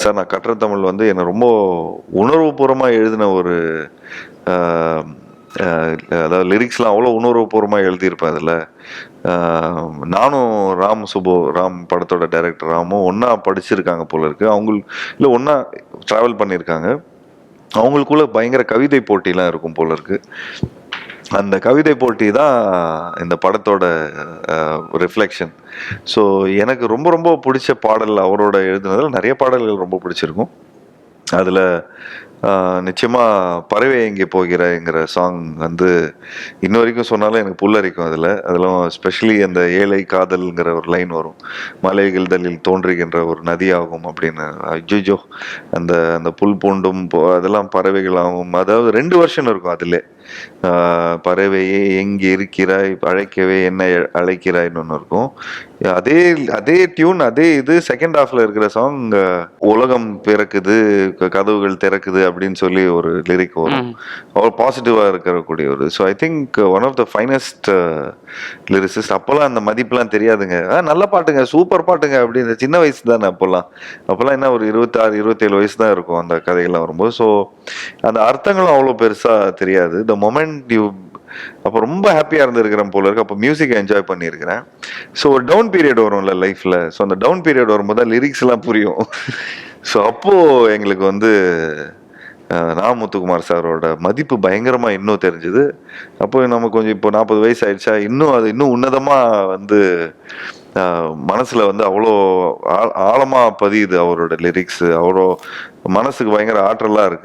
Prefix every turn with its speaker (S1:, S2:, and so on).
S1: Sir நான் கற்ற தமிழ் வந்து என்ன ரொம்ப உணர்வுபூர்வமாக எழுதின ஒரு அதாவது லிரிக்ஸ்லாம் அவ்வளோ உணர்வுபூர்வமாக எழுதியிருப்பேன் அதில். நானும் ராம் படத்தோட டைரக்டர் ராமும் ஒன்றா படிச்சிருக்காங்க போல இருக்கு. இல்லை ஒன்றா ட்ராவல் பண்ணியிருக்காங்க. அவங்களுக்குள்ள பயங்கர கவிதை போட்டிலாம் இருக்கும் போல இருக்கு. அந்த கவிதை போட்டி தான் இந்த படத்தோட ரிஃப்ளெக்ஷன். ஸோ எனக்கு ரொம்ப ரொம்ப பிடிச்ச பாடல் அவரோட எழுதுனதில் நிறைய பாடல்கள் ரொம்ப பிடிச்சிருக்கும். அதில் நிச்சயமாக பறவை எங்கே போகிறங்கிற சாங் வந்து இன்ன வரைக்கும் சொன்னாலும் எனக்கு புல்லரிக்கும். அதெல்லாம் ஸ்பெஷலி அந்த ஏழை காதல்ங்கிற ஒரு லைன் வரும். மலைகள் தலில் தோன்றுகின்ற ஒரு நதியாகும் அப்படின்னு. அஜ்ஜோ அந்த அந்த புல் பூண்டும் அதெல்லாம் பறவைகளாகும். அதாவது 2 வருஷன் இருக்கும் அதில். பறவையே எங்கே இருக்கிறாய் அழைக்கவே என்ன அழைக்கிறாய்ன்னு ஒன்று இருக்கும். அதே அதே டியூன் அதே இது செகண்ட் ஹாஃப்ல இருக்கிற சாங் உலகம் பிறக்குது கதவுகள் திறக்குது அப்படின்னு சொல்லி ஒரு லிரிக் வரும். அவர் பாசிட்டிவா இருக்கக்கூடிய ஒரு. So I think one of the finest lyricist. அப்போல்லாம் அந்த மதிப்புலாம் தெரியாதுங்க. நல்ல பாட்டுங்க சூப்பர் பாட்டுங்க அப்படின்னு. சின்ன வயசு தானே அப்போல்லாம் என்ன ஒரு 26 27 வயசு தான் இருக்கும் அந்த கதைகள்லாம் வரும்போது. ஸோ அந்த அர்த்தங்களும் அவ்வளோ பெருசா தெரியாது. த மொமெண்ட் யூ அப்போ ரொம்ப ஹாப்பியாக இருந்திருக்கிறேன் போல இருக்கு. அப்போ மியூசிக் என்ஜாய் பண்ணியிருக்கிறேன். ஸோ ஒரு டவுன் பீரியட் வரும்ல லைஃப்பில். ஸோ அந்த டவுன் பீரியட் வரும்போது தான் லிரிக்ஸ் எல்லாம் புரியும். ஸோ அப்போது எங்களுக்கு வந்து முத்துக்குமார் சாரோட மதிப்பு பயங்கரமாக இன்னும் தெரிஞ்சுது. அப்போ நம்ம கொஞ்சம் இப்போ 40 வயசு ஆயிடுச்சா, அது இன்னும் உன்னதமாக வந்து மனசில் வந்து அவ்வளோ ஆழமாக பதியுது அவரோட லிரிக்ஸு. அவ்வளோ மனசுக்கு பயங்கர ஆற்றலாக இருக்குது.